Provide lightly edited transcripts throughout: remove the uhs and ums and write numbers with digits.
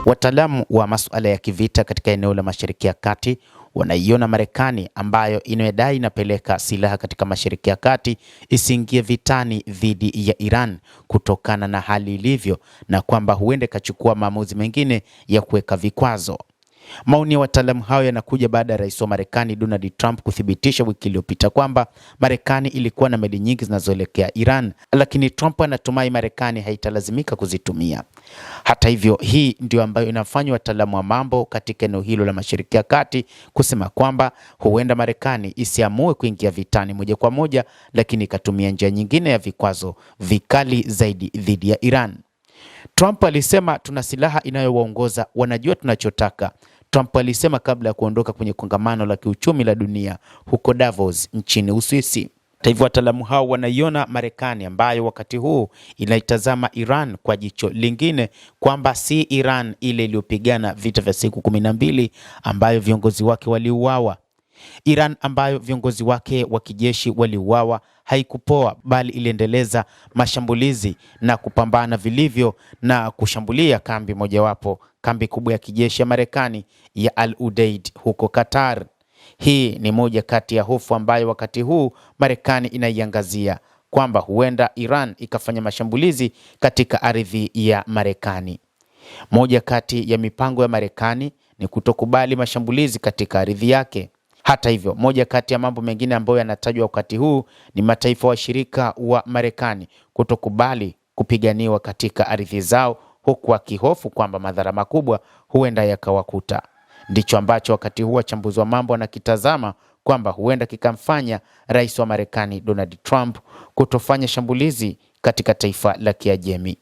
Wataalamu wa masuala ya kivita katika eneo la Mashariki ya Kati wanaiona Marekani ambayo inadai inapeleka silaha katika Mashariki ya Kati isiingie vitani dhidi ya Iran kutokana na hali ilivyo, na kwamba huenda ikachukua maamuzi mengine ya kuweka vikwazo. Maoni ya wataalamu hao yanakuja baada ya rais wa Marekani Donald Trump kuthibitisha wiki iliyopita kwamba Marekani ilikuwa na meli nyingi zinazoelekea Iran, lakini Trump anatumai Marekani haitalazimika kuzitumia. Hata hivyo, hii ndio ambayo inafanya wataalamu wa mambo katika eneo hilo la Mashariki ya Kati kusema kwamba huenda Marekani isiamue kuingia vitani moja kwa moja, lakini ikatumia njia nyingine ya vikwazo vikali zaidi dhidi ya Iran. Trump alisema tuna silaha inayowaongoza, wanajua tunachotaka. Trump alisema kabla ya kuondoka kwenye kongamano la kiuchumi la dunia huko Davos nchini Uswisi. Hata hivyo, wataalamu hao wanaiona Marekani ambayo wakati huu inaitazama Iran kwa jicho lingine, kwamba si Iran ile iliyopigana vita vya siku 12 ambayo viongozi wake waliuawa. Iran ambayo viongozi wake wa kijeshi waliuawa haikupoa, bali iliendeleza mashambulizi na kupambana vilivyo na kushambulia kambi mojawapo, kambi kubwa ya kijeshi ya Marekani ya Al Udeid huko Qatar. Hii ni moja kati ya hofu ambayo wakati huu Marekani inaiangazia, kwamba huenda Iran ikafanya mashambulizi katika ardhi ya Marekani. Moja kati ya mipango ya Marekani ni kutokubali mashambulizi katika ardhi yake. Hata hivyo, moja kati ya mambo mengine ambayo yanatajwa wakati huu ni mataifa washirika wa Marekani kutokubali kupiganiwa katika ardhi zao, huku wakihofu kwamba madhara makubwa huenda yakawakuta. Ndicho ambacho wakati huu wachambuzi wa mambo wanakitazama, kwamba huenda kikamfanya rais wa Marekani Donald Trump kutofanya shambulizi katika taifa la Kiajemi.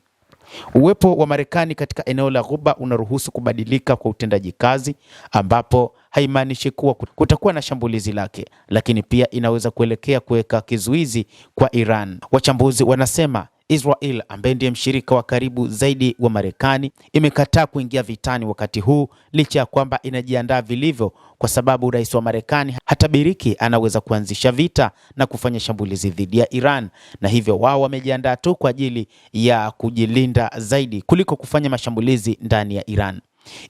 Uwepo wa Marekani katika eneo la Ghuba unaruhusu kubadilika kwa utendaji kazi, ambapo haimaanishi kuwa kutakuwa na shambulizi lake, lakini pia inaweza kuelekea kuweka kizuizi kwa Iran. Wachambuzi wanasema Israel, ambaye ndiye mshirika wa karibu zaidi wa Marekani, imekataa kuingia vitani wakati huu, licha ya kwamba inajiandaa vilivyo, kwa sababu rais wa Marekani hatabiriki anaweza kuanzisha vita na kufanya shambulizi dhidi ya Iran, na hivyo wao wamejiandaa tu kwa ajili ya kujilinda zaidi kuliko kufanya mashambulizi ndani ya Iran.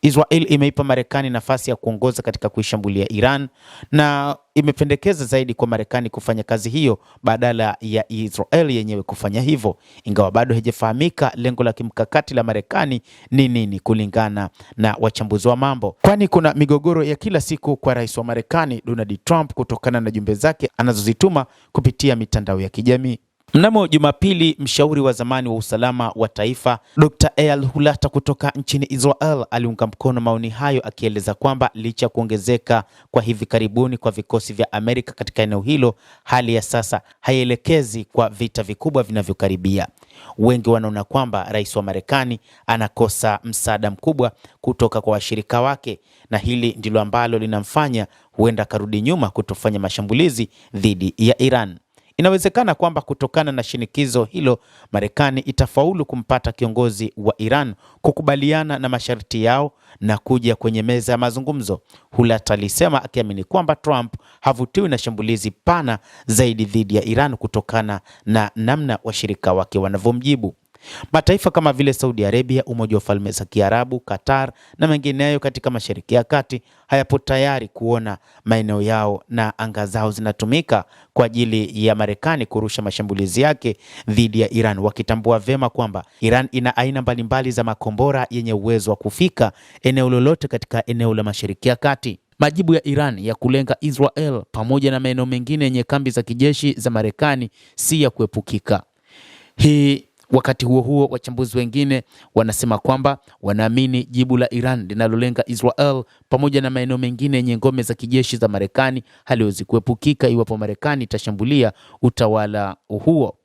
Israel imeipa Marekani nafasi ya kuongoza katika kuishambulia Iran, na imependekeza zaidi kwa Marekani kufanya kazi hiyo badala ya Israel yenyewe kufanya hivyo, ingawa bado haijafahamika lengo la kimkakati la Marekani ni nini kulingana na wachambuzi wa mambo, kwani kuna migogoro ya kila siku kwa rais wa Marekani Donald Trump kutokana na jumbe zake anazozituma kupitia mitandao ya kijamii. Mnamo Jumapili, mshauri wa zamani wa usalama wa taifa Dr. Eyal Hulata kutoka nchini Israel aliunga mkono maoni hayo, akieleza kwamba licha ya kuongezeka kwa hivi karibuni kwa vikosi vya Amerika katika eneo hilo, hali ya sasa haielekezi kwa vita vikubwa vinavyokaribia. Wengi wanaona kwamba rais wa Marekani anakosa msaada mkubwa kutoka kwa washirika wake, na hili ndilo ambalo linamfanya huenda karudi nyuma kutofanya mashambulizi dhidi ya Iran. Inawezekana kwamba kutokana na shinikizo hilo, Marekani itafaulu kumpata kiongozi wa Iran kukubaliana na masharti yao na kuja kwenye meza ya mazungumzo. Hulata alisema, akiamini kwamba Trump havutiwi na shambulizi pana zaidi dhidi ya Iran kutokana na namna washirika wake wanavyomjibu. Mataifa kama vile Saudi Arabia, Umoja wa Falme za Kiarabu, Qatar na mengineyo katika Mashariki ya Kati hayapo tayari kuona maeneo yao na anga zao zinatumika kwa ajili ya Marekani kurusha mashambulizi yake dhidi ya Iran, wakitambua vema kwamba Iran ina aina mbalimbali za makombora yenye uwezo wa kufika eneo lolote katika eneo la Mashariki ya Kati. Majibu ya Iran ya kulenga Israel pamoja na maeneo mengine yenye kambi za kijeshi za Marekani si ya kuepukika. Wakati huo huo, wachambuzi wengine wanasema kwamba wanaamini jibu la Iran linalolenga Israel pamoja na maeneo mengine yenye ngome za kijeshi za Marekani haliwezi kuepukika iwapo Marekani itashambulia utawala huo.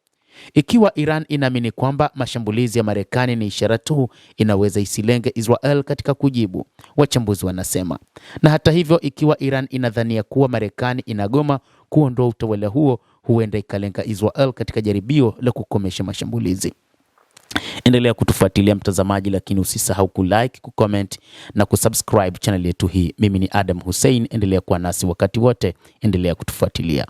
Ikiwa Iran inaamini kwamba mashambulizi ya Marekani ni ishara tu, inaweza isilenge Israel katika kujibu, wachambuzi wanasema. Na hata hivyo, ikiwa Iran inadhania kuwa Marekani inagoma kuondoa utawala huo, huenda ikalenga Israel katika jaribio la kukomesha mashambulizi. Endelea kutufuatilia mtazamaji, lakini usisahau kulike, kucomment na kusubscribe channel yetu hii. Mimi ni Adam Hussein, endelea kuwa nasi wakati wote, endelea kutufuatilia.